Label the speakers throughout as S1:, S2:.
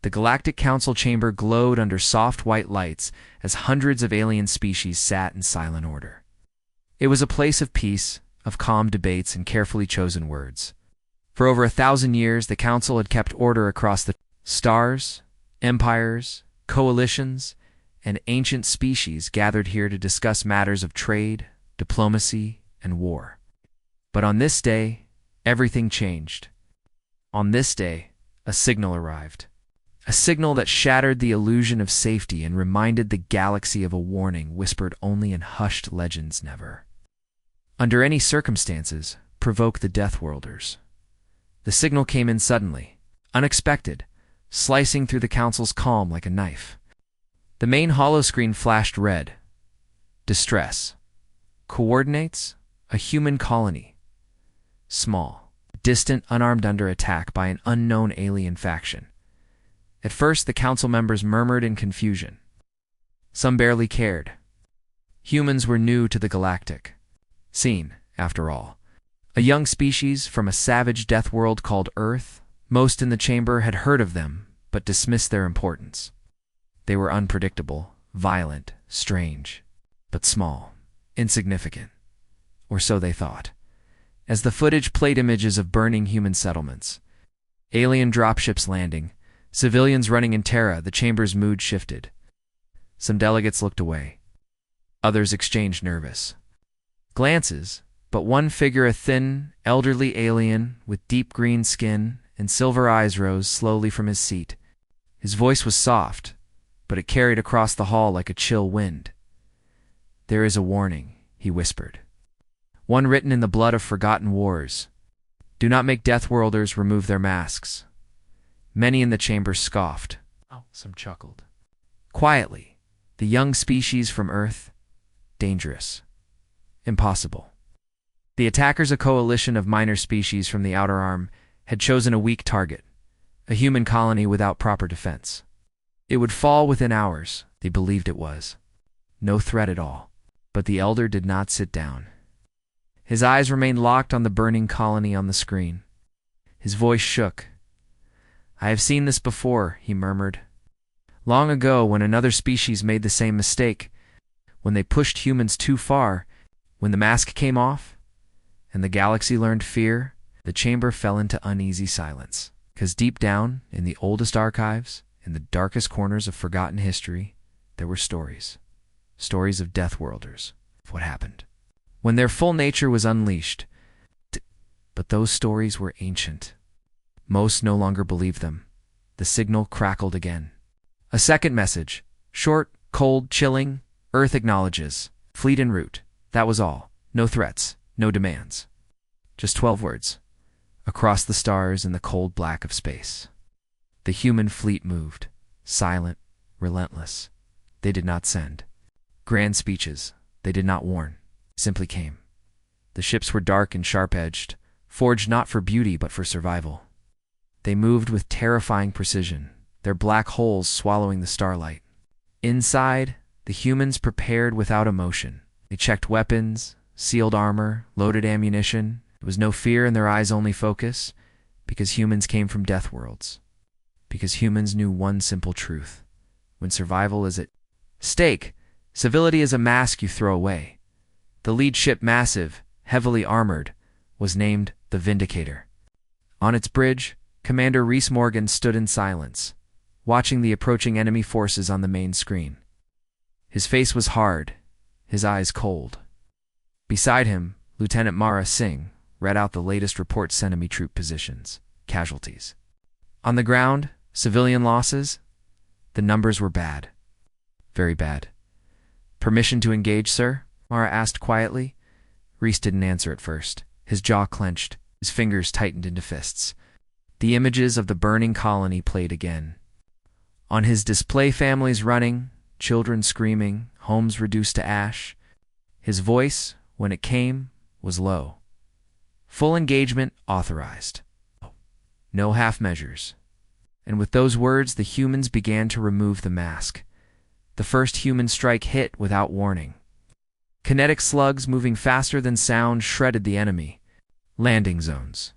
S1: The Galactic Council chamber glowed under soft white lights as hundreds of alien species sat in silent order. It was a place of peace, of calm debates and carefully chosen words. For over 1,000 years, the Council had kept order across the stars, empires, coalitions, and ancient species gathered here to discuss matters of trade, diplomacy, and war. But on this day, everything changed. On this day, a signal arrived. A signal that shattered the illusion of safety and reminded the galaxy of a warning whispered only in hushed legends never, under any circumstances, provoke the Deathworlders. The signal came in suddenly, unexpected, slicing through the Council's calm like a knife. The main holoscreen flashed red. Distress. Coordinates? A human colony. Small, distant, unarmed under attack by an unknown alien faction. At first, the Council members murmured in confusion. Some barely cared. Humans were new to the galactic scene, after all. A young species from a savage death world called Earth. Most in the chamber had heard of them, but dismissed their importance. They were unpredictable, violent, strange, but small, insignificant. Or so they thought. As the footage played images of burning human settlements, alien dropships landing, civilians running in terror, the chamber's mood shifted. Some delegates looked away. Others exchanged nervous glances, but one figure, a thin, elderly alien with deep green skin and silver eyes, rose slowly from his seat. His voice was soft, but it carried across the hall like a chill wind. "There is a warning," he whispered. "One written in the blood of forgotten wars. Do not make Deathworlders remove their masks." Many in the chamber scoffed. Some chuckled. Quietly, the young species from Earth, dangerous. Impossible. The attackers, a coalition of minor species from the Outer Arm, had chosen a weak target, a human colony without proper defense. It would fall within hours, they believed it was. No threat at all. But the elder did not sit down. His eyes remained locked on the burning colony on the screen. His voice shook. "I have seen this before," he murmured. "Long ago, when another species made the same mistake, when they pushed humans too far, when the mask came off, and the galaxy learned fear, the chamber fell into uneasy silence. Because deep down, in the oldest archives, in the darkest corners of forgotten history, there were stories. Stories of Deathworlders, of what happened when their full nature was unleashed. But those stories were ancient. Most no longer believed them. The signal crackled again. A second message. Short, cold, chilling. Earth acknowledges. Fleet en route. That was all. No threats. No demands. Just 12 words. Across the stars in the cold black of space. The human fleet moved. Silent. Relentless. They did not send grand speeches. They did not warn. Simply came. The ships were dark and sharp-edged, forged not for beauty but for survival. They moved with terrifying precision, their black holes swallowing the starlight. Inside, the humans prepared without emotion. They checked weapons, sealed armor, loaded ammunition. There was no fear in their eyes, only focus, because humans came from death worlds. Because humans knew one simple truth. When survival is at stake, civility is a mask you throw away. The lead ship, massive, heavily armored, was named the Vindicator. On its bridge, Commander Reese Morgan stood in silence, watching the approaching enemy forces on the main screen. His face was hard, his eyes cold. Beside him, Lieutenant Mara Singh read out the latest reports: enemy troop positions, casualties. On the ground, civilian losses. The numbers were bad. Very bad. "Permission to engage, sir?" Mara asked quietly. Reese didn't answer at first. His jaw clenched, his fingers tightened into fists. The images of the burning colony played again. On his display, families running, children screaming, homes reduced to ash. His voice, when it came, was low. Full engagement authorized. No half measures. And with those words, the humans began to remove the mask. The first human strike hit without warning. Kinetic slugs moving faster than sound shredded the enemy. Landing zones.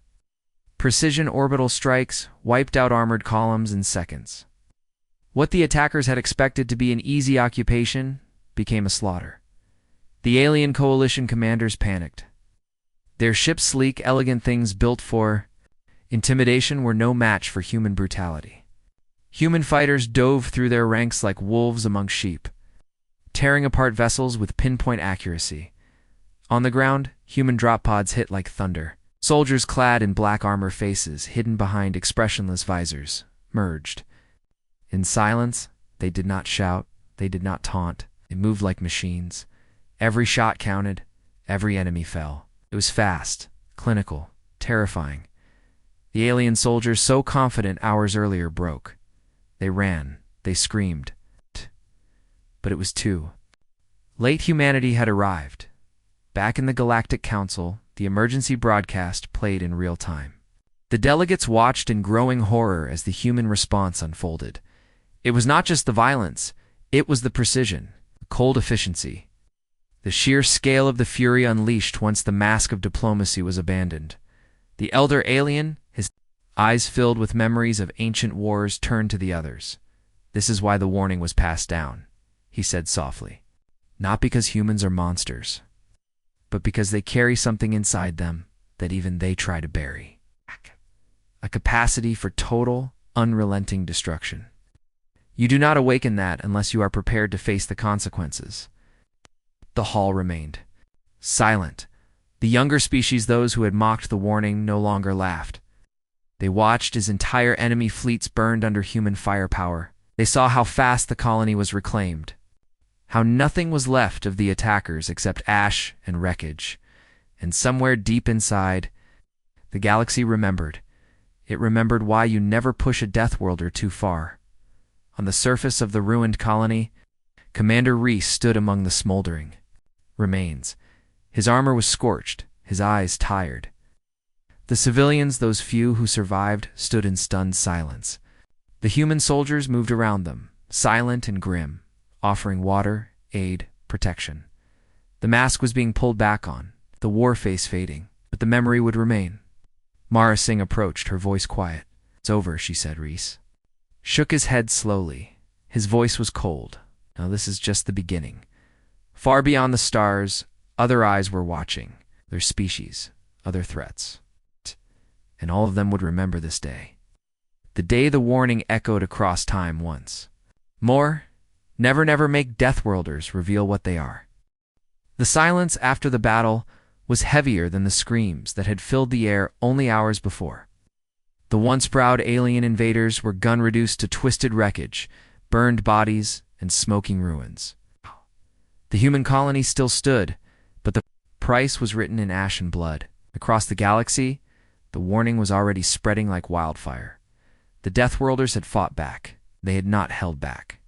S1: Precision orbital strikes wiped out armored columns in seconds. What the attackers had expected to be an easy occupation became a slaughter. The alien coalition commanders panicked. Their ships, sleek, elegant things built for intimidation, were no match for human brutality. Human fighters dove through their ranks like wolves among sheep, tearing apart vessels with pinpoint accuracy. On the ground, human drop pods hit like thunder. Soldiers clad in black armor, faces hidden behind expressionless visors, merged. In silence, they did not shout, they did not taunt. They moved like machines. Every shot counted, every enemy fell. It was fast, clinical, terrifying. The alien soldiers, so confident hours earlier, broke. They ran, they screamed. But it was too late. Humanity had arrived. Back in the Galactic Council, the emergency broadcast played in real time. The delegates watched in growing horror as the human response unfolded. It was not just the violence, it was the precision, the cold efficiency, the sheer scale of the fury unleashed once the mask of diplomacy was abandoned. The elder alien, his eyes filled with memories of ancient wars, turned to the others. "This is why the warning was passed down," he said softly. "Not because humans are monsters, but because they carry something inside them that even they try to bury. A capacity for total, unrelenting destruction. You do not awaken that unless you are prepared to face the consequences." The hall remained silent. The younger species, those who had mocked the warning, no longer laughed. They watched as entire enemy fleets burned under human firepower. They saw how fast the colony was reclaimed, how nothing was left of the attackers except ash and wreckage. And somewhere deep inside, the galaxy remembered. It remembered why you never push a Deathworlder too far. On the surface of the ruined colony, Commander Reese stood among the smoldering remains. His armor was scorched, his eyes tired. The civilians, those few who survived, stood in stunned silence. The human soldiers moved around them, silent and grim, offering water, aid, protection. The mask was being pulled back on, the war face fading, but the memory would remain. Mara Singh approached, her voice quiet. "It's over," she said. Reese shook his head slowly. His voice was cold. "Now this is just the beginning. Far beyond the stars, other eyes were watching, their species, other threats. And all of them would remember this day. The day the warning echoed across time once. More, never, never make Deathworlders reveal what they are." The silence after the battle was heavier than the screams that had filled the air only hours before. The once proud alien invaders were gun-reduced to twisted wreckage, burned bodies, and smoking ruins. The human colony still stood, but the price was written in ash and blood. Across the galaxy, the warning was already spreading like wildfire. The Deathworlders had fought back. They had not held back.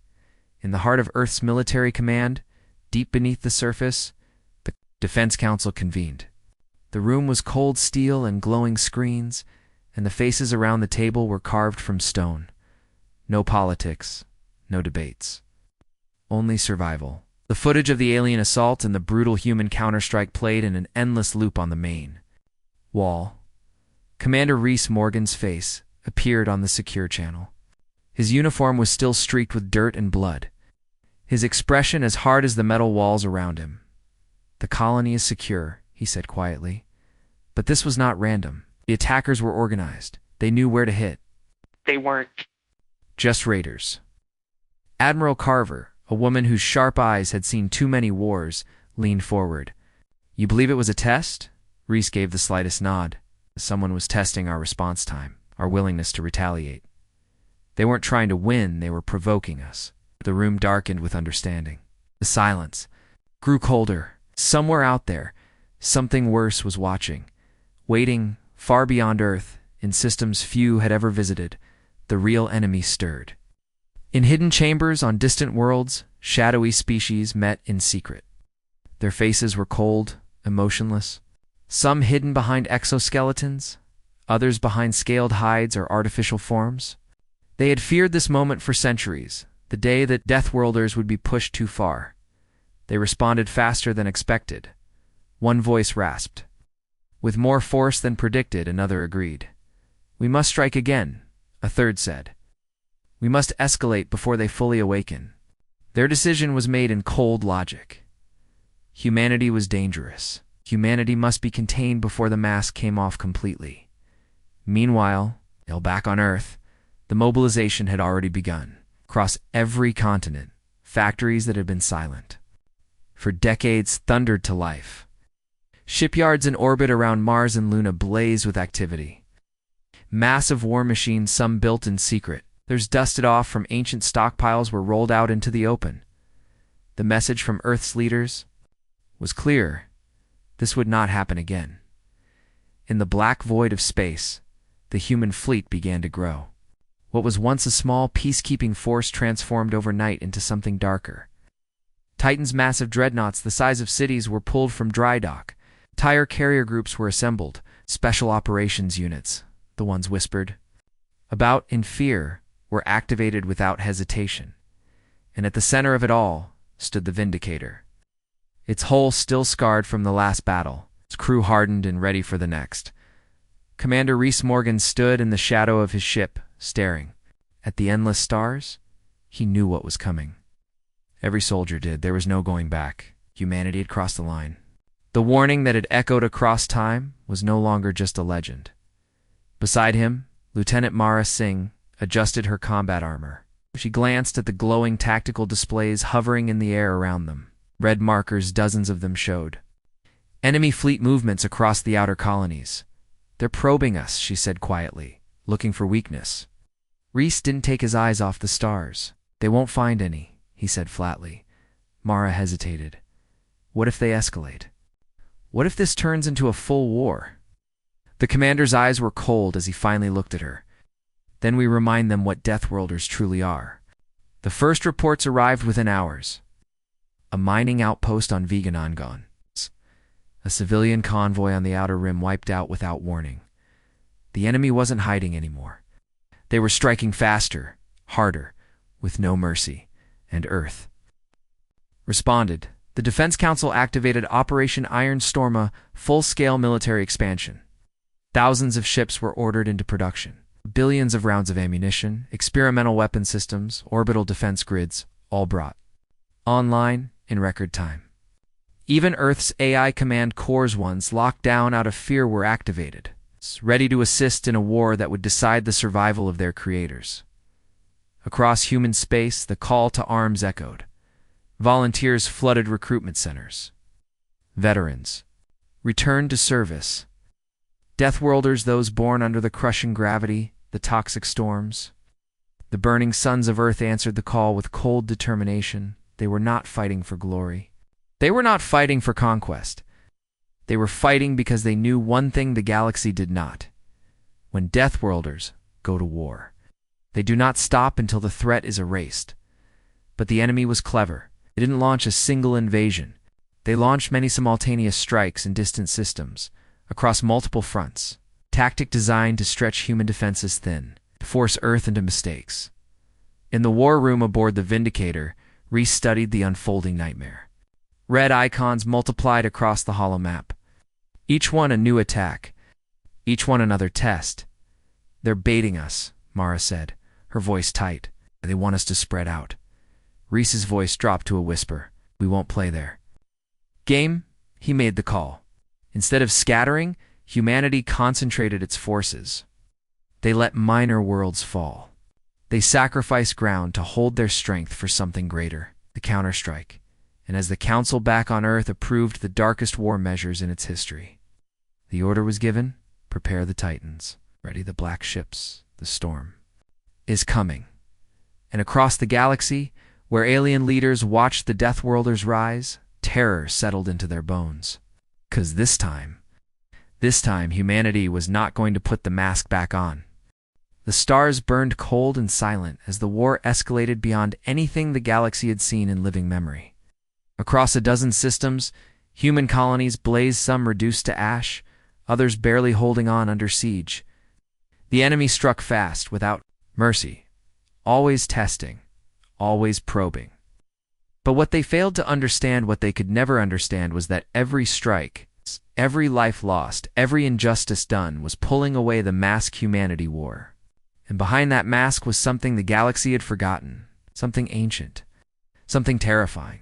S1: In the heart of Earth's military command, deep beneath the surface, the Defense Council convened. The room was cold steel and glowing screens, and the faces around the table were carved from stone. No politics, no debates. Only survival. The footage of the alien assault and the brutal human counterstrike played in an endless loop on the main wall. Commander Reese Morgan's face appeared on the secure channel. His uniform was still streaked with dirt and blood, his expression as hard as the metal walls around him. "The colony is secure," he said quietly. But this was not random. The attackers were organized. They knew where to hit. They weren't just raiders. Admiral Carver, a woman whose sharp eyes had seen too many wars, leaned forward. "You believe it was a test?" Reese gave the slightest nod. "Someone was testing our response time, our willingness to retaliate. They weren't trying to win, they were provoking us." The room darkened with understanding. The silence grew colder. Somewhere out there, something worse was watching, waiting far beyond Earth, in systems few had ever visited. The real enemy stirred. In hidden chambers on distant worlds, shadowy species met in secret. Their faces were cold, emotionless, some hidden behind exoskeletons, others behind scaled hides or artificial forms. They had feared this moment for centuries, the day that Deathworlders would be pushed too far. They responded faster than expected. One voice rasped. With more force than predicted, another agreed. "We must strike again," a third said. We must escalate before they fully awaken. Their decision was made in cold logic. Humanity was dangerous. Humanity must be contained before the mask came off completely. Meanwhile, back on Earth, the mobilization had already begun. Across every continent, factories that had been silent for decades thundered to life. Shipyards in orbit around Mars and Luna blazed with activity. Massive war machines, some built in secret, others dusted off from ancient stockpiles, were rolled out into the open. The message from Earth's leaders was clear. This would not happen again. In the black void of space, the human fleet began to grow. What was once a small peacekeeping force transformed overnight into something darker. Titan's massive dreadnoughts the size of cities were pulled from dry dock. Entire carrier groups were assembled. Special operations units, the ones whispered about in fear, were activated without hesitation. And at the center of it all stood the Vindicator. Its hull still scarred from the last battle, its crew hardened and ready for the next. Commander Rhys Morgan stood in the shadow of his ship, staring. At the endless stars, he knew what was coming. Every soldier did. There was no going back. Humanity had crossed the line. The warning that had echoed across time was no longer just a legend. Beside him, Lieutenant Mara Singh adjusted her combat armor. She glanced at the glowing tactical displays hovering in the air around them. Red markers, dozens of them showed. Enemy fleet movements across the outer colonies. They're probing us, she said quietly, looking for weakness. Rhys didn't take his eyes off the stars. They won't find any, he said flatly. Mara hesitated. What if they escalate? What if this turns into a full war? The commander's eyes were cold as he finally looked at her. Then we remind them what Deathworlders truly are. The first reports arrived within hours. A mining outpost on Veganongon. A civilian convoy on the outer rim wiped out without warning. The enemy wasn't hiding anymore. They were striking faster, harder, with no mercy, and Earth responded. The Defense Council activated Operation Iron Storm, a full-scale military expansion. Thousands of ships were ordered into production. Billions of rounds of ammunition, experimental weapon systems, orbital defense grids, all brought online in record time. Even Earth's AI command cores, ones locked down out of fear, were activated, ready to assist in a war that would decide the survival of their creators. Across human space, the call to arms echoed. Volunteers flooded recruitment centers. Veterans returned to service. Deathworlders, those born under the crushing gravity, the toxic storms. The burning suns of Earth answered the call with cold determination. They were not fighting for glory. They were not fighting for conquest. They were fighting because they knew one thing the galaxy did not. When Deathworlders go to war, they do not stop until the threat is erased. But the enemy was clever. They didn't launch a single invasion. They launched many simultaneous strikes in distant systems, across multiple fronts. Tactic designed to stretch human defenses thin, to force Earth into mistakes. In the war room aboard the Vindicator, Rhys studied the unfolding nightmare. Red icons multiplied across the hollow map. Each one a new attack. Each one another test. They're baiting us, Mara said, her voice tight. They want us to spread out. Rhys's voice dropped to a whisper. We won't play there. Game, he made the call. Instead of scattering, humanity concentrated its forces. They let minor worlds fall. They sacrificed ground to hold their strength for something greater, the counterstrike. And as the Council back on Earth approved the darkest war measures in its history, the order was given, prepare the Titans, ready the black ships, the storm is coming. And across the galaxy, where alien leaders watched the Deathworlders rise, terror settled into their bones. 'Cause this time humanity was not going to put the mask back on. The stars burned cold and silent as the war escalated beyond anything the galaxy had seen in living memory. Across a dozen systems, human colonies blazed, some reduced to ash, others barely holding on under siege. The enemy struck fast, without mercy, always testing, always probing. But what they failed to understand, what they could never understand, was that every strike, every life lost, every injustice done was pulling away the mask humanity wore. And behind that mask was something the galaxy had forgotten, something ancient, something terrifying.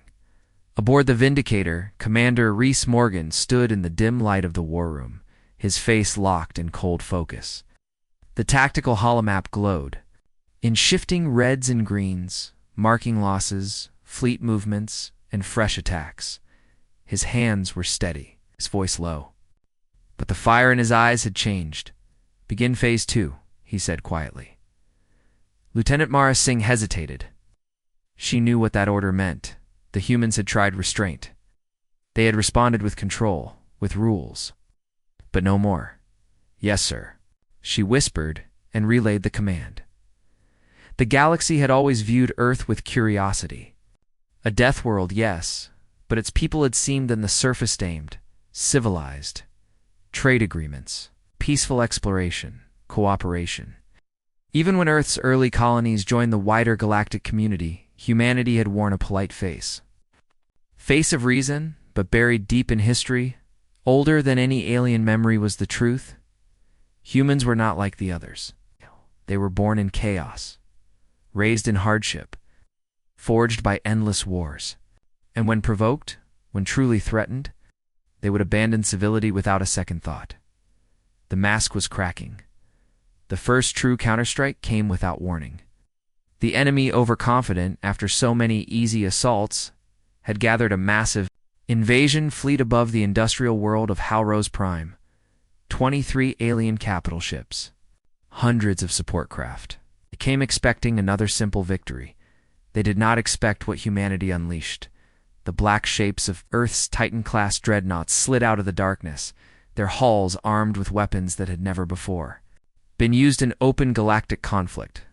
S1: Aboard the Vindicator, Commander Reese Morgan stood in the dim light of the war room, his face locked in cold focus. The tactical holomap glowed, in shifting reds and greens, marking losses, fleet movements, and fresh attacks. His hands were steady, his voice low. But the fire in his eyes had changed. "Begin Phase 2, he said quietly. Lieutenant Mara Singh hesitated. She knew what that order meant. The humans had tried restraint. They had responded with control, with rules. But no more. "Yes, sir," she whispered and relayed the command. The galaxy had always viewed Earth with curiosity. A death world, yes, but its people had seemed on the surface aimed, civilized. Trade agreements, peaceful exploration, cooperation. Even when Earth's early colonies joined the wider galactic community, humanity had worn a polite face. Face of reason, but buried deep in history, older than any alien memory was the truth. Humans were not like the others. They were born in chaos, raised in hardship, forged by endless wars. And when provoked, when truly threatened, they would abandon civility without a second thought. The mask was cracking. The first true counterstrike came without warning. The enemy, overconfident after so many easy assaults, had gathered a massive invasion fleet above the industrial world of Halrose Prime. 23 alien capital ships. Hundreds of support craft. They came expecting another simple victory. They did not expect what humanity unleashed. The black shapes of Earth's Titan-class dreadnoughts slid out of the darkness, their hulls armed with weapons that had never before been used in open galactic conflict.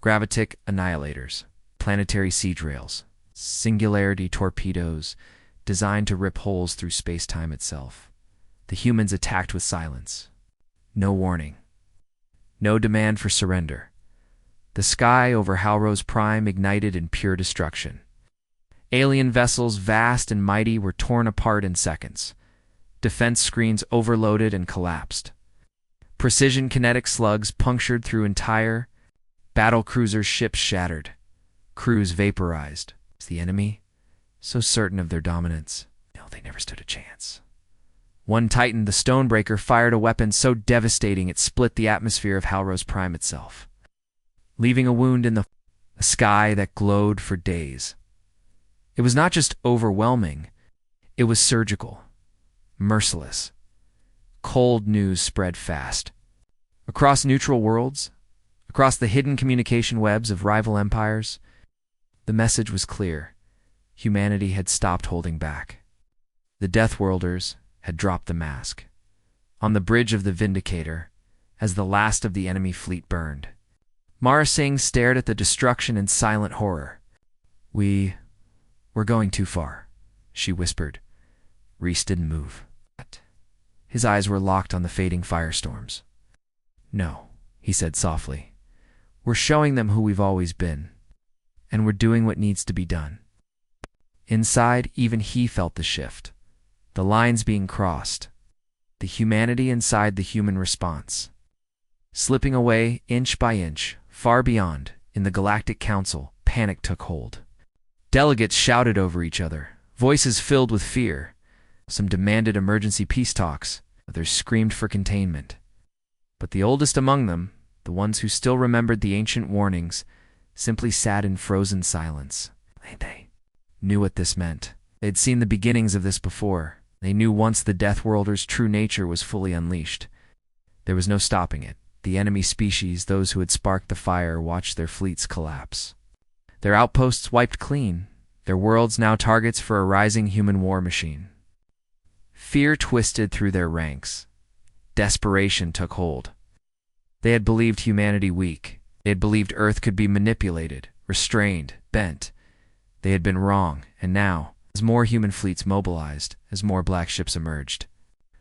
S1: Gravitic annihilators, planetary siege rails, singularity torpedoes designed to rip holes through space-time itself. The humans attacked with silence. No warning. No demand for surrender. The sky over Halrose Prime ignited in pure destruction. Alien vessels, vast and mighty, were torn apart in seconds. Defense screens overloaded and collapsed. Precision kinetic slugs punctured through entire battle cruiser ships shattered. Crews vaporized. The enemy, so certain of their dominance, no, they never stood a chance. One Titan, the Stonebreaker, fired a weapon so devastating it split the atmosphere of Halrose Prime itself, leaving a wound in a sky that glowed for days. It was not just overwhelming, it was surgical, merciless. Cold news spread fast. Across neutral worlds, across the hidden communication webs of rival empires, the message was clear. Humanity had stopped holding back. The Deathworlders had dropped the mask. On the bridge of the Vindicator, as the last of the enemy fleet burned, Mara Singh stared at the destruction in silent horror. We're going too far," she whispered. Reese didn't move. His eyes were locked on the fading firestorms. "No," he said softly. "We're showing them who we've always been, and we're doing what needs to be done." Inside, even he felt the shift, the lines being crossed, the humanity inside the human response. Slipping away, inch by inch, far beyond, in the Galactic Council, panic took hold. Delegates shouted over each other, voices filled with fear. Some demanded emergency peace talks, others screamed for containment. But the oldest among them, the ones who still remembered the ancient warnings, simply sat in frozen silence. They knew what this meant. They'd seen the beginnings of this before. They knew once the Deathworlders' true nature was fully unleashed, there was no stopping it. The enemy species, those who had sparked the fire, watched their fleets collapse. Their outposts wiped clean, their worlds now targets for a rising human war machine. Fear twisted through their ranks. Desperation took hold. They had believed humanity weak. They had believed Earth could be manipulated, restrained, bent. They had been wrong, and now, as more human fleets mobilized, as more black ships emerged,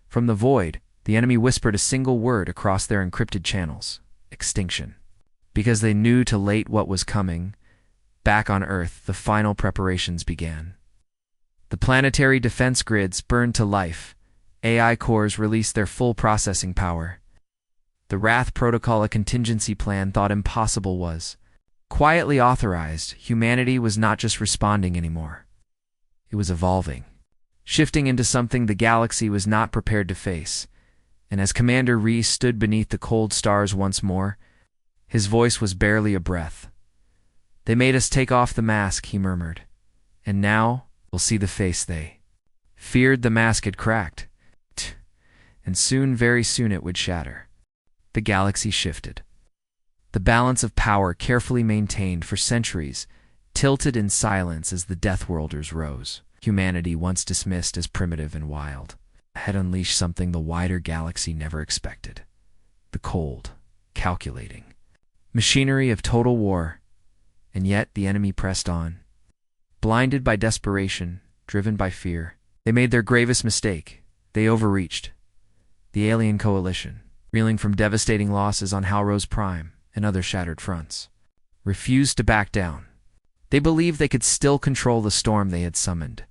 S1: from the void, the enemy whispered a single word across their encrypted channels: extinction. Because they knew too late what was coming, back on Earth, the final preparations began. The planetary defense grids burned to life. AI cores released their full processing power. The Wrath Protocol, a contingency plan thought impossible, was quietly authorized. Humanity was not just responding anymore. It was evolving, shifting into something the galaxy was not prepared to face. And as Commander Reese stood beneath the cold stars once more, his voice was barely a breath. "They made us take off the mask," he murmured. "And now we'll see the face they feared." The mask had cracked, and soon, very soon, it would shatter. The galaxy shifted. The balance of power, carefully maintained for centuries, tilted in silence as the Deathworlders rose. Humanity, once dismissed as primitive and wild, had unleashed something the wider galaxy never expected. The cold, calculating machinery of total war. And yet the enemy pressed on. Blinded by desperation, driven by fear, they made their gravest mistake. They overreached. The alien coalition, reeling from devastating losses on Halrose Prime and other shattered fronts, refused to back down. They believed they could still control the storm they had summoned.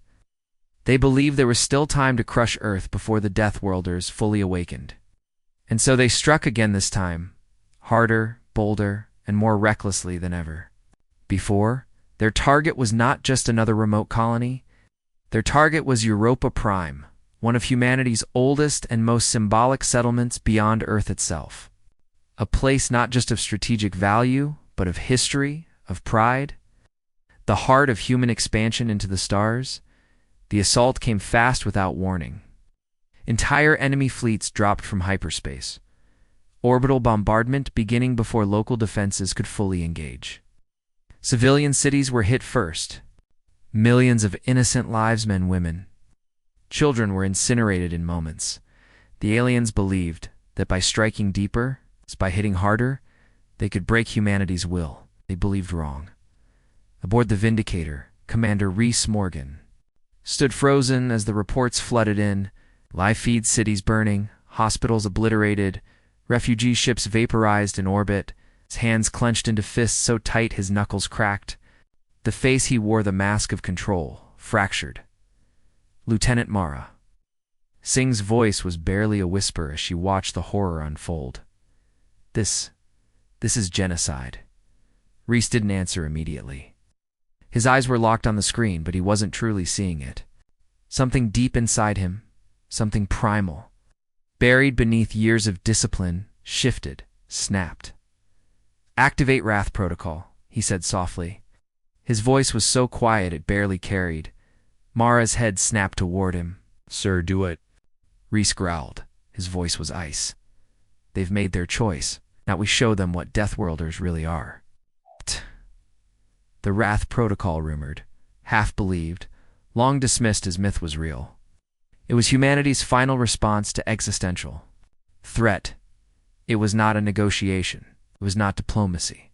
S1: They believed there was still time to crush Earth before the Deathworlders fully awakened. And so they struck again, this time, harder, bolder, and more recklessly than ever before. Their target was not just another remote colony. Their target was Europa Prime, one of humanity's oldest and most symbolic settlements beyond Earth itself. A place not just of strategic value, but of history, of pride. The heart of human expansion into the stars. The assault came fast without warning. Entire enemy fleets dropped from hyperspace. Orbital bombardment beginning before local defenses could fully engage. Civilian cities were hit first. Millions of innocent lives, men, women, children, were incinerated in moments. The aliens believed that by striking deeper, by hitting harder, they could break humanity's will. They believed wrong. Aboard the Vindicator, Commander Reese Morgan stood frozen as the reports flooded in. Live feed cities burning, hospitals obliterated, refugee ships vaporized in orbit, his hands clenched into fists so tight his knuckles cracked. The face he wore, the mask of control, fractured. "Lieutenant Mara." Singh's voice was barely a whisper as she watched the horror unfold. This is genocide." Reese didn't answer immediately. His eyes were locked on the screen, but he wasn't truly seeing it. Something deep inside him, something primal, buried beneath years of discipline, shifted, snapped. "Activate Wrath Protocol," he said softly. His voice was so quiet it barely carried. Mara's head snapped toward him. "Sir, do it." Reese growled. His voice was ice. "They've made their choice. Now we show them what Deathworlders really are." The Wrath Protocol, rumored, half believed, long dismissed as myth, was real. It was humanity's final response to existential threat. It was not a negotiation. It was not diplomacy.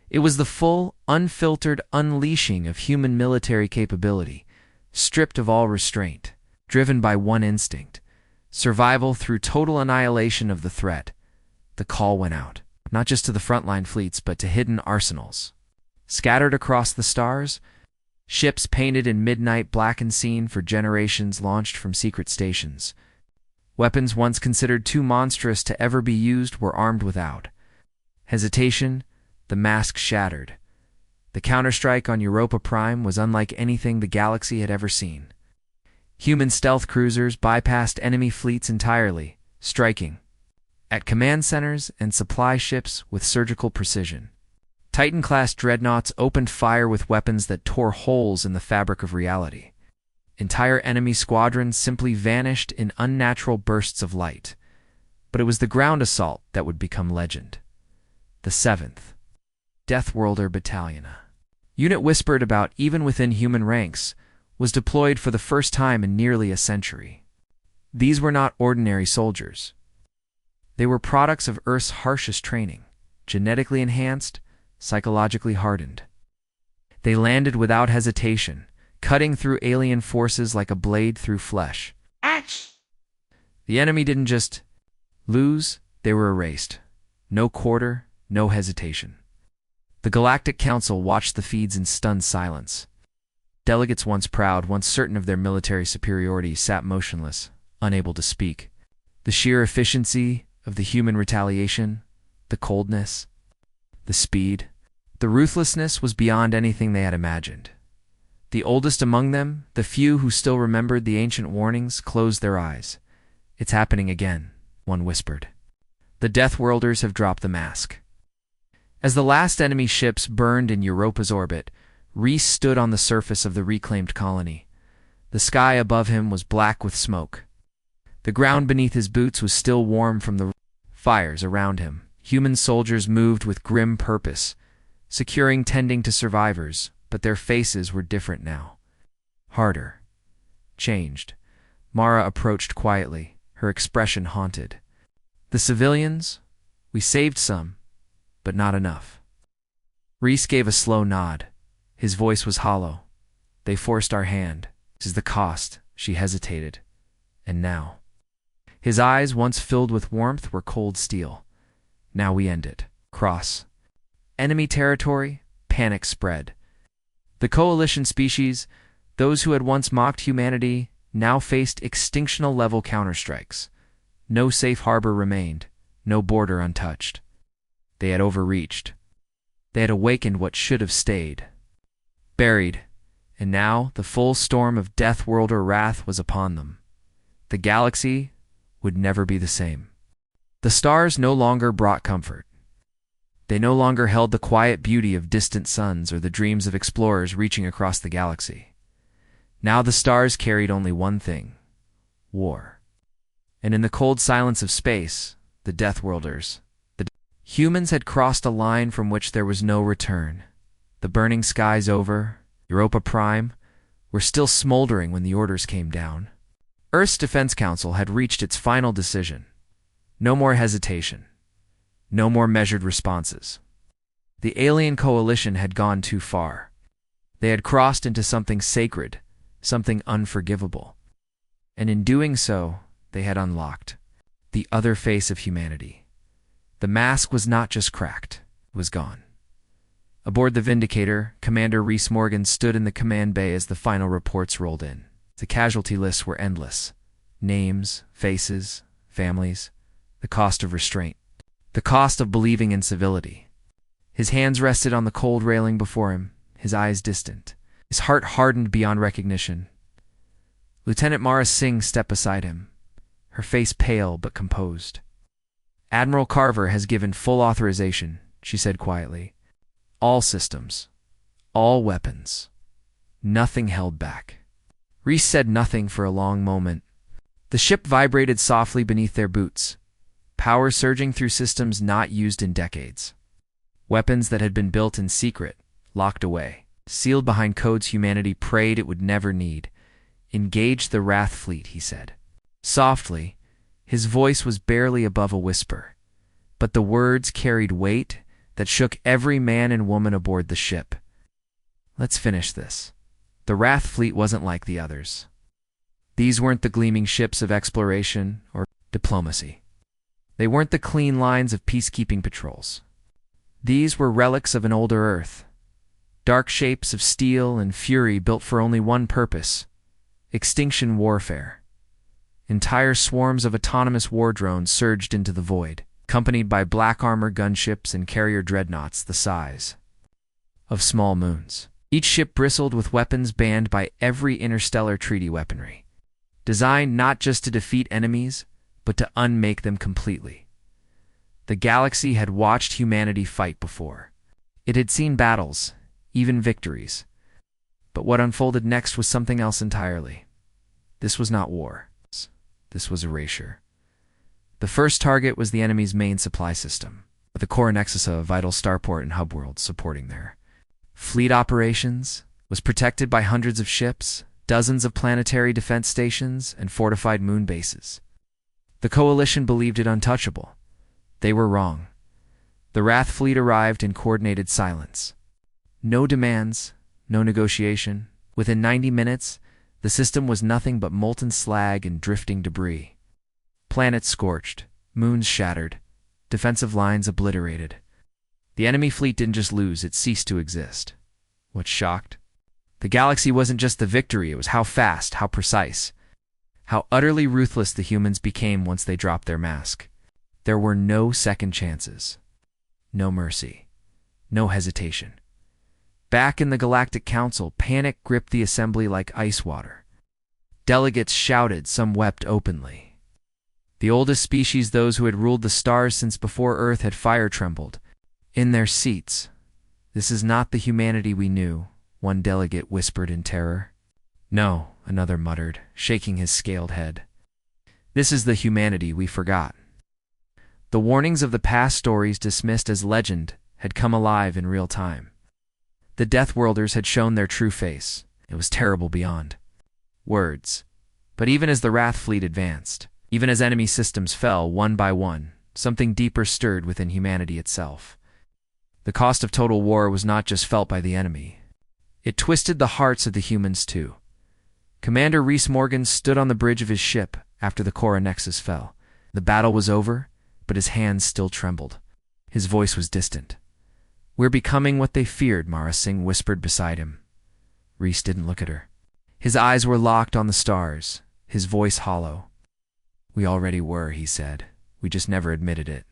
S1: It was the full, unfiltered unleashing of human military capability, stripped of all restraint, driven by one instinct: survival through total annihilation of the threat. The call went out, not just to the frontline fleets, but to hidden arsenals. Scattered across the stars, ships painted in midnight black and seen for generations launched from secret stations. Weapons once considered too monstrous to ever be used were armed without hesitation. The mask shattered. The counterstrike on Europa Prime was unlike anything the galaxy had ever seen. Human stealth cruisers bypassed enemy fleets entirely, striking at command centers and supply ships with surgical precision. Titan-class dreadnoughts opened fire with weapons that tore holes in the fabric of reality. Entire enemy squadrons simply vanished in unnatural bursts of light. But it was the ground assault that would become legend. The 7th Deathworlder Battalion, unit whispered about even within human ranks, was deployed for the first time in nearly a century. These were not ordinary soldiers. They were products of Earth's harshest training, genetically enhanced, psychologically hardened. They landed without hesitation, cutting through alien forces like a blade through flesh. The enemy didn't just lose, they were erased. No quarter, no hesitation. The Galactic Council watched the feeds in stunned silence. Delegates once proud, once certain of their military superiority, sat motionless, unable to speak. The sheer efficiency, of the human retaliation, the coldness, the speed. The ruthlessness was beyond anything they had imagined. The oldest among them, the few who still remembered the ancient warnings, closed their eyes. "It's happening again," one whispered. "The Deathworlders have dropped the mask." As the last enemy ships burned in Europa's orbit, Reese stood on the surface of the reclaimed colony. The sky above him was black with smoke. The ground beneath his boots was still warm from the fires around him. Human soldiers moved with grim purpose, securing tending to survivors, but their faces were different now. Harder. Changed. Mara approached quietly, her expression haunted. "The civilians? We saved some, but not enough." Reese gave a slow nod. His voice was hollow. "They forced our hand. This is the cost." She hesitated. "And now?" His eyes, once filled with warmth, were cold steel. "Now we end it. Cross enemy territory." Panic spread. The coalition species, those who had once mocked humanity, now faced extinctional-level counterstrikes. No safe harbor remained, no border untouched. They had overreached. They had awakened what should have stayed. Buried, and now the full storm of Deathworlder wrath was upon them. The galaxy would never be the same. The stars no longer brought comfort. They no longer held the quiet beauty of distant suns or the dreams of explorers reaching across the galaxy. Now the stars carried only one thing: war. And in the cold silence of space, the Deathworlders, the humans had crossed a line from which there was no return. The burning skies over Europa Prime were still smoldering when the orders came down. Earth's Defense Council had reached its final decision. No more hesitation. No more measured responses. The alien coalition had gone too far. They had crossed into something sacred, something unforgivable. And in doing so, they had unlocked the other face of humanity. The mask was not just cracked, it was gone. Aboard the Vindicator, Commander Reese Morgan stood in the command bay as the final reports rolled in. The casualty lists were endless. Names, faces, families, the cost of restraint. The cost of believing in civility. His hands rested on the cold railing before him, his eyes distant. His heart hardened beyond recognition. Lieutenant Mara Singh stepped beside him, her face pale but composed. "Admiral Carver has given full authorization," she said quietly. "All systems, all weapons, nothing held back." Reese said nothing for a long moment. The ship vibrated softly beneath their boots, power surging through systems not used in decades. Weapons that had been built in secret, locked away, sealed behind codes humanity prayed it would never need. "Engage the Wrath Fleet," he said. Softly, his voice was barely above a whisper, but the words carried weight that shook every man and woman aboard the ship. "Let's finish this." The Wrath Fleet wasn't like the others. These weren't the gleaming ships of exploration or diplomacy. They weren't the clean lines of peacekeeping patrols. These were relics of an older Earth. Dark shapes of steel and fury built for only one purpose: extinction warfare. Entire swarms of autonomous war drones surged into the void, accompanied by black armor gunships and carrier dreadnoughts the size of small moons. Each ship bristled with weapons banned by every interstellar treaty weaponry, designed not just to defeat enemies, but to unmake them completely. The galaxy had watched humanity fight before. It had seen battles, even victories. But what unfolded next was something else entirely. This was not war. This was erasure. The first target was the enemy's main supply system, with the core nexus of a vital starport and hub world supporting their fleet operations, was protected by hundreds of ships, dozens of planetary defense stations, and fortified moon bases. The Coalition believed it untouchable. They were wrong. The Wrath Fleet arrived in coordinated silence. No demands, no negotiation. Within 90 minutes, the system was nothing but molten slag and drifting debris. Planets scorched, moons shattered, defensive lines obliterated. The enemy fleet didn't just lose, it ceased to exist. What shocked? The galaxy wasn't just the victory, it was how fast, how precise, how utterly ruthless the humans became once they dropped their mask. There were no second chances, no mercy, no hesitation. Back in the Galactic Council, panic gripped the assembly like ice water. Delegates shouted, some wept openly. The oldest species, those who had ruled the stars since before Earth had fire, trembled in their seats. "This is not the humanity we knew," one delegate whispered in terror. "No," another muttered, shaking his scaled head. "This is the humanity we forgot." The warnings of the past stories dismissed as legend had come alive in real time. The Deathworlders had shown their true face. It was terrible beyond words. But even as the Wrath fleet advanced, even as enemy systems fell one by one, something deeper stirred within humanity itself. The cost of total war was not just felt by the enemy. It twisted the hearts of the humans too. Commander Rhys Morgan stood on the bridge of his ship after the Cora Nexus fell. The battle was over, but his hands still trembled. His voice was distant. "We're becoming what they feared," Mara Singh whispered beside him. Rhys didn't look at her. His eyes were locked on the stars, his voice hollow. "We already were," he said. "We just never admitted it."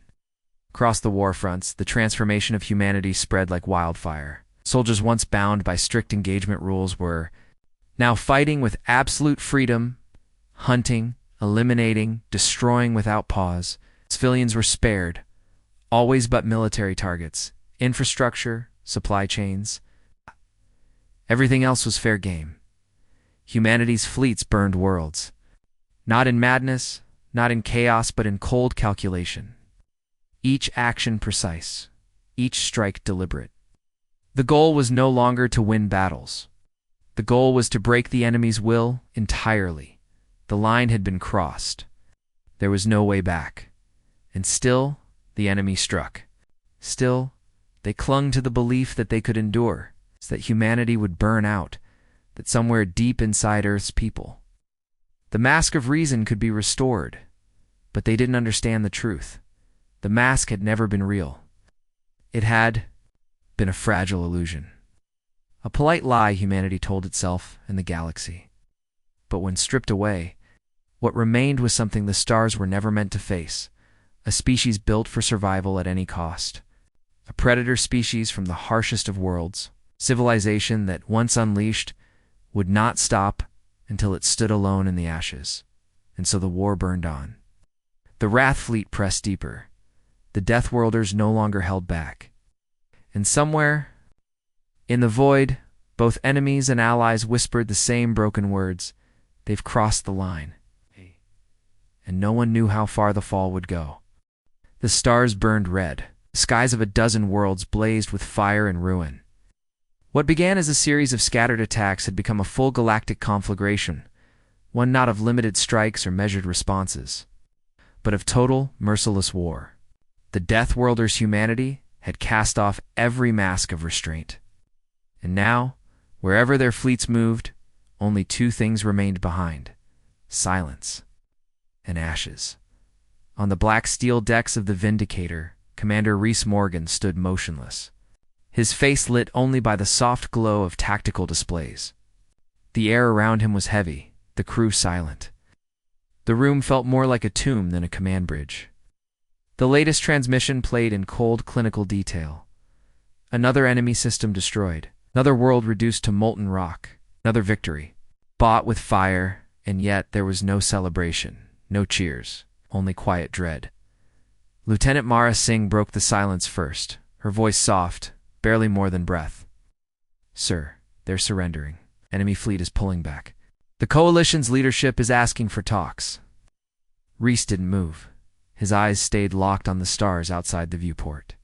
S1: Across the war fronts, the transformation of humanity spread like wildfire. Soldiers once bound by strict engagement rules were now fighting with absolute freedom, hunting, eliminating, destroying without pause. Civilians were spared, always but military targets, infrastructure, supply chains. Everything else was fair game. Humanity's fleets burned worlds. Not in madness, not in chaos, but in cold calculation. Each action precise, each strike deliberate. The goal was no longer to win battles. The goal was to break the enemy's will entirely. The line had been crossed. There was no way back. And still, the enemy struck. Still, they clung to the belief that they could endure, that humanity would burn out, that somewhere deep inside Earth's people, the mask of reason could be restored. But they didn't understand the truth. The mask had never been real. It had been a fragile illusion. A polite lie humanity told itself and the galaxy. But when stripped away, what remained was something the stars were never meant to face. A species built for survival at any cost. A predator species from the harshest of worlds. Civilization that, once unleashed, would not stop until it stood alone in the ashes. And so the war burned on. The Wrath fleet pressed deeper. The Deathworlders no longer held back. And somewhere, in the void, both enemies and allies whispered the same broken words. "They've crossed the line." And no one knew how far the fall would go. The stars burned red. The skies of a dozen worlds blazed with fire and ruin. What began as a series of scattered attacks had become a full galactic conflagration, one not of limited strikes or measured responses, but of total, merciless war. The Deathworlders' humanity had cast off every mask of restraint. And now, wherever their fleets moved, only two things remained behind: silence and ashes. On the black steel decks of the Vindicator, Commander Rhys Morgan stood motionless, his face lit only by the soft glow of tactical displays. The air around him was heavy, the crew silent. The room felt more like a tomb than a command bridge. The latest transmission played in cold clinical detail. Another enemy system destroyed, another world reduced to molten rock, another victory, bought with fire, and yet there was no celebration, no cheers, only quiet dread. Lieutenant Mara Singh broke the silence first, her voice soft, barely more than breath. "Sir, they're surrendering. Enemy fleet is pulling back. The coalition's leadership is asking for talks." Rhys didn't move. His eyes stayed locked on the stars outside the viewport.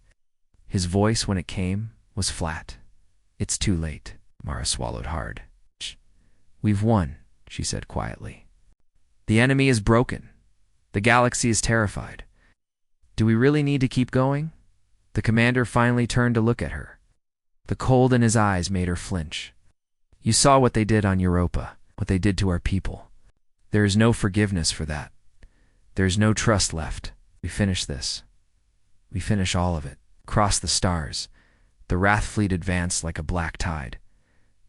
S1: His voice, when it came, was flat. "It's too late." Mara swallowed hard. "We've won," she said quietly. "The enemy is broken. The galaxy is terrified. Do we really need to keep going?" The commander finally turned to look at her. The cold in his eyes made her flinch. "You saw what they did on Europa, what they did to our people. There is no forgiveness for that. There is no trust left. We finish this. We finish all of it." Across the stars, the Wrath fleet advanced like a black tide.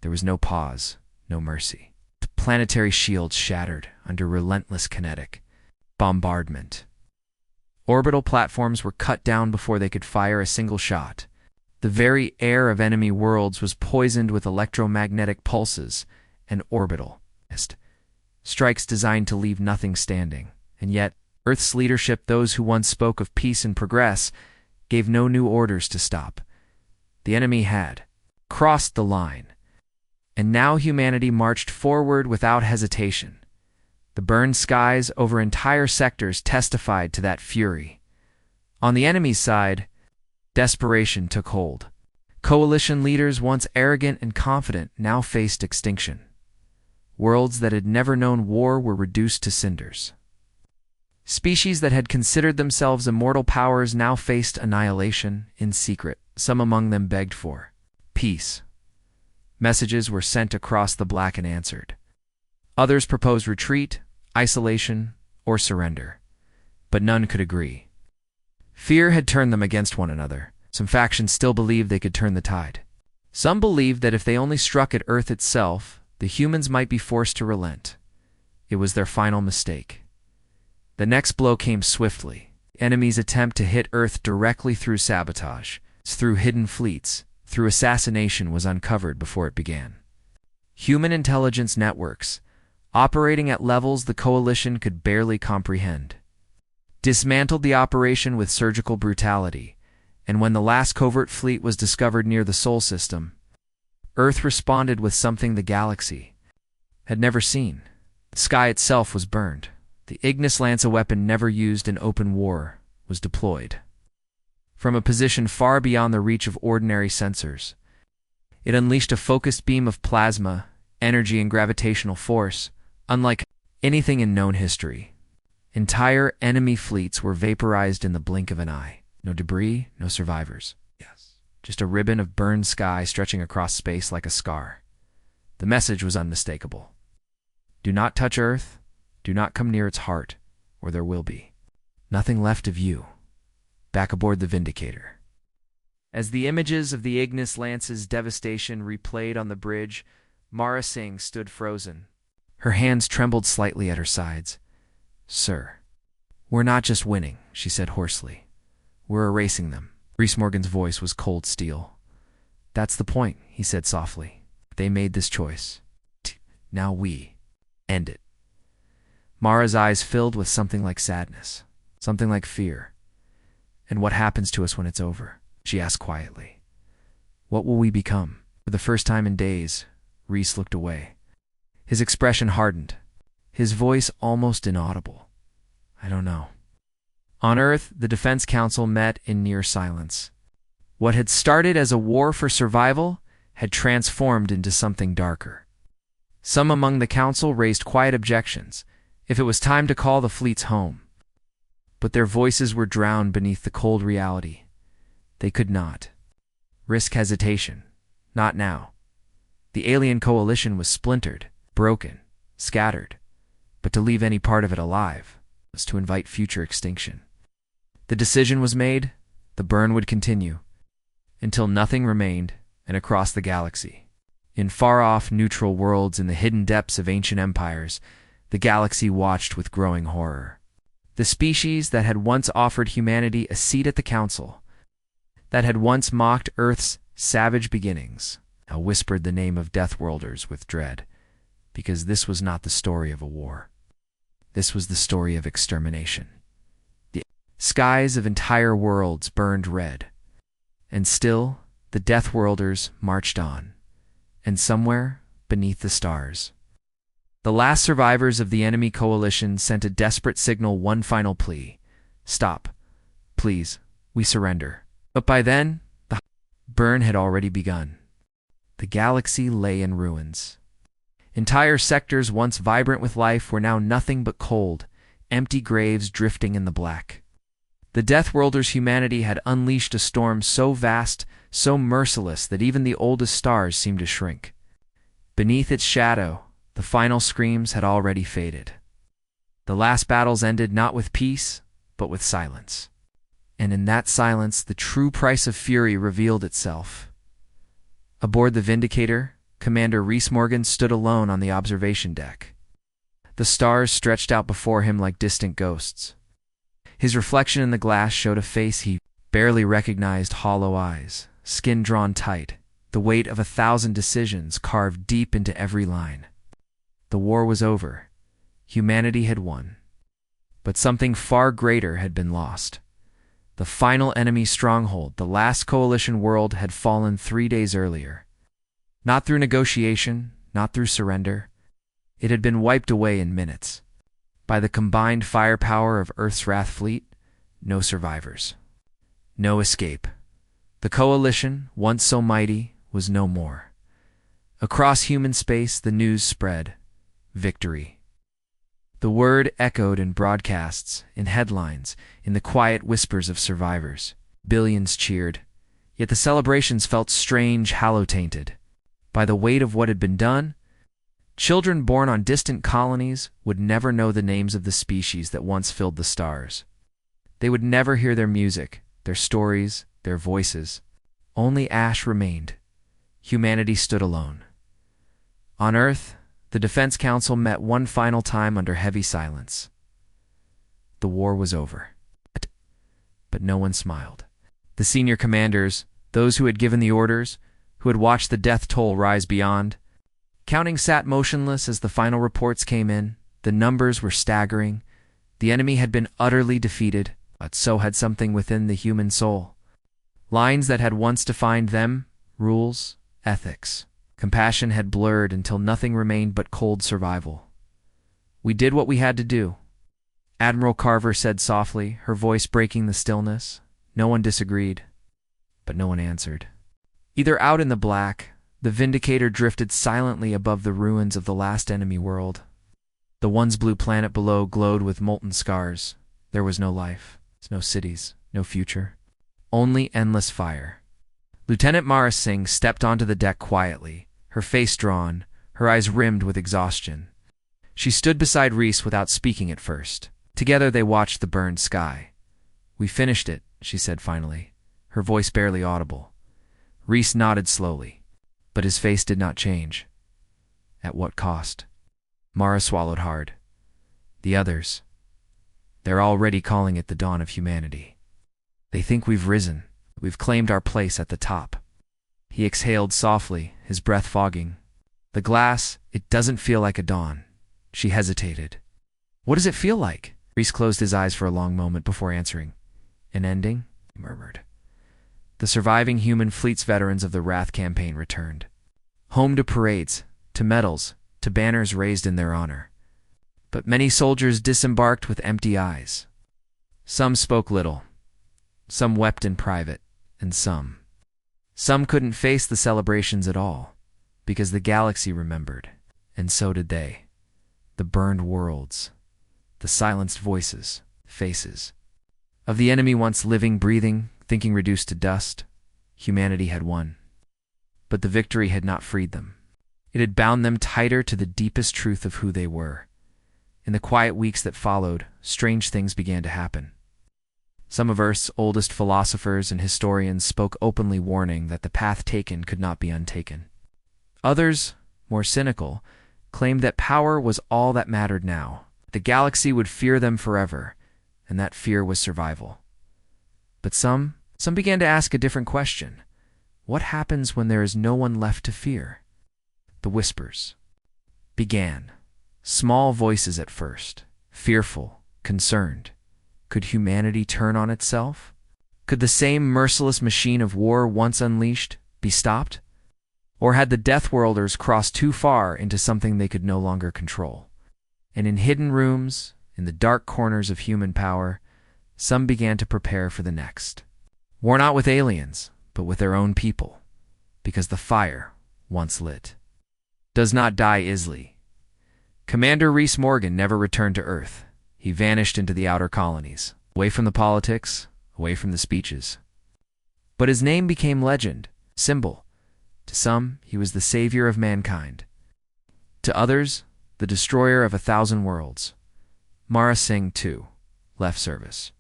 S1: There was no pause, no mercy. The planetary shields shattered under relentless kinetic bombardment. Orbital platforms were cut down before they could fire a single shot. The very air of enemy worlds was poisoned with electromagnetic pulses and orbital strikes designed to leave nothing standing. And yet, Earth's leadership, those who once spoke of peace and progress, gave no new orders to stop. The enemy had crossed the line, and now humanity marched forward without hesitation. The burned skies over entire sectors testified to that fury. On the enemy's side, desperation took hold. Coalition leaders, once arrogant and confident, now faced extinction. Worlds that had never known war were reduced to cinders. Species that had considered themselves immortal powers now faced annihilation in secret. Some among them begged for peace. Messages were sent across the black and answered. Others proposed retreat, isolation, or surrender, but none could agree. Fear had turned them against one another. Some factions still believed they could turn the tide. Some believed that if they only struck at Earth itself, the humans might be forced to relent. It was their final mistake. The next blow came swiftly. The enemy's attempt to hit Earth directly through sabotage, through hidden fleets, through assassination was uncovered before it began. Human intelligence networks, operating at levels the coalition could barely comprehend, dismantled the operation with surgical brutality, and when the last covert fleet was discovered near the Sol system, Earth responded with something the galaxy had never seen. The sky itself was burned. The Ignis Lance, a weapon never used in open war, was deployed. From a position far beyond the reach of ordinary sensors, it unleashed a focused beam of plasma, energy, and gravitational force, unlike anything in known history. Entire enemy fleets were vaporized in the blink of an eye. No debris, no survivors. Just a ribbon of burned sky stretching across space like a scar. The message was unmistakable. Do not touch Earth, do not come near its heart, or there will be nothing left of you. Back aboard the Vindicator. As the images of the Ignis Lance's devastation replayed on the bridge, Mara Singh stood frozen. Her hands trembled slightly at her sides. "Sir, we're not just winning," she said hoarsely. "We're erasing them." Rhys Morgan's voice was cold steel. "That's the point," he said softly. "They made this choice. Now we end it." Mara's eyes filled with something like sadness, something like fear. "And what happens to us when it's over?" she asked quietly. "What will we become?" For the first time in days, Rhys looked away. His expression hardened, his voice almost inaudible. "I don't know." On Earth, the Defense Council met in near silence. What had started as a war for survival had transformed into something darker. Some among the Council raised quiet objections, if it was time to call the fleets home. But their voices were drowned beneath the cold reality. They could not risk hesitation. Not now. The alien coalition was splintered, broken, scattered. But to leave any part of it alive was to invite future extinction. The decision was made. The burn would continue until nothing remained, and across the galaxy, in far-off neutral worlds in the hidden depths of ancient empires, the galaxy watched with growing horror. The species that had once offered humanity a seat at the Council, that had once mocked Earth's savage beginnings, now whispered the name of Deathworlders with dread, because this was not the story of a war. This was the story of extermination. The skies of entire worlds burned red, and still the Deathworlders marched on, and somewhere beneath the stars, the last survivors of the enemy coalition sent a desperate signal, one final plea. "Stop. Please, we surrender." But by then, the burn had already begun. The galaxy lay in ruins. Entire sectors once vibrant with life were now nothing but cold, empty graves drifting in the black. The Deathworlders' humanity had unleashed a storm so vast, so merciless that even the oldest stars seemed to shrink. Beneath its shadow, the final screams had already faded. The last battles ended not with peace, but with silence. And in that silence, the true price of fury revealed itself. Aboard the Vindicator, Commander Rhys Morgan stood alone on the observation deck. The stars stretched out before him like distant ghosts. His reflection in the glass showed a face he barely recognized, hollow eyes, skin drawn tight, the weight of 1,000 decisions carved deep into every line. The war was over. Humanity had won. But something far greater had been lost. The final enemy stronghold, the last coalition world, had fallen 3 days earlier. Not through negotiation, not through surrender. It had been wiped away in minutes. By the combined firepower of Earth's Wrath fleet, no survivors. No escape. The coalition, once so mighty, was no more. Across human space, the news spread. Victory. The word echoed in broadcasts, in headlines, in the quiet whispers of survivors. Billions cheered. Yet the celebrations felt strange, hallow-tainted. By the weight of what had been done, children born on distant colonies would never know the names of the species that once filled the stars. They would never hear their music, their stories, their voices. Only ash remained. Humanity stood alone. On Earth, the Defense Council met one final time under heavy silence. The war was over. But no one smiled. The senior commanders, those who had given the orders, who had watched the death toll rise beyond, Counting sat motionless as the final reports came in. The numbers were staggering. The enemy had been utterly defeated, but so had something within the human soul. Lines that had once defined them, rules, ethics, compassion had blurred until nothing remained but cold survival. "We did what we had to do," Admiral Carver said softly, her voice breaking the stillness. No one disagreed, but no one answered. Either out in the black, the Vindicator drifted silently above the ruins of the last enemy world. The once blue planet below glowed with molten scars. There was no life, no cities, no future. Only endless fire. Lieutenant Mara Singh stepped onto the deck quietly, her face drawn, her eyes rimmed with exhaustion. She stood beside Reese without speaking at first. Together they watched the burned sky. "We finished it," she said finally, her voice barely audible. Reese nodded slowly, but his face did not change. "At what cost?" Mara swallowed hard. "The others. They're already calling it the dawn of humanity. They think we've risen. We've claimed our place at the top." He exhaled softly, his breath fogging. "The glass, it doesn't feel like a dawn." She hesitated. "What does it feel like?" Reese closed his eyes for a long moment before answering. "An ending?" he murmured. The surviving human fleet's veterans of the Wrath campaign returned. Home to parades, to medals, to banners raised in their honor. But many soldiers disembarked with empty eyes. Some spoke little. Some wept in private, and some couldn't face the celebrations at all, because the galaxy remembered, and so did they. The burned worlds, the silenced voices, faces, of the enemy once living, breathing, thinking reduced to dust. Humanity had won. But the victory had not freed them. It had bound them tighter to the deepest truth of who they were. In the quiet weeks that followed, strange things began to happen. Some of Earth's oldest philosophers and historians spoke openly, warning that the path taken could not be untaken. Others, more cynical, claimed that power was all that mattered now. The galaxy would fear them forever, and that fear was survival. But some began to ask a different question. What happens when there is no one left to fear? The whispers began. Small voices at first, fearful, concerned. Could humanity turn on itself? Could the same merciless machine of war once unleashed be stopped? Or had the Deathworlders crossed too far into something they could no longer control? And in hidden rooms, in the dark corners of human power, some began to prepare for the next. War not with aliens, but with their own people, because the fire, once lit, does not die easily. Commander Reese Morgan never returned to Earth. He vanished into the outer colonies, away from the politics, away from the speeches. But his name became legend, symbol. To some, he was the savior of mankind. To others, the destroyer of 1,000 worlds. Mara Singh, too, left service.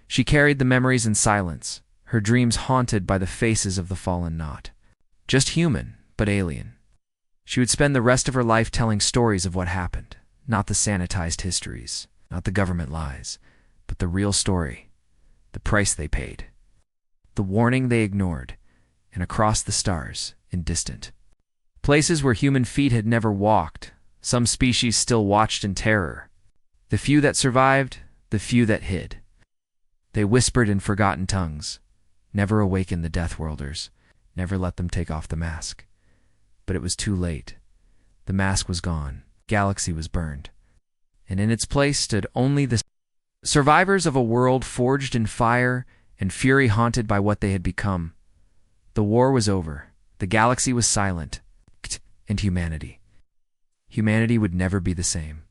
S1: She carried the memories in silence, her dreams haunted by the faces of the fallen not. Just human, but alien. She would spend the rest of her life telling stories of what happened, not the sanitized histories, not the government lies, But the real story, the price they paid, the warning they ignored, and across the stars, in distant places where human feet had never walked, some species still watched in terror. The few that survived, the few that hid. They whispered in forgotten tongues, never awaken the Deathworlders, never let them take off the mask. But it was too late. The mask was gone, galaxy was burned, and in its place stood only the survivors of a world forged in fire and fury, haunted by what they had become. The war was over, the galaxy was silent, and humanity would never be the same.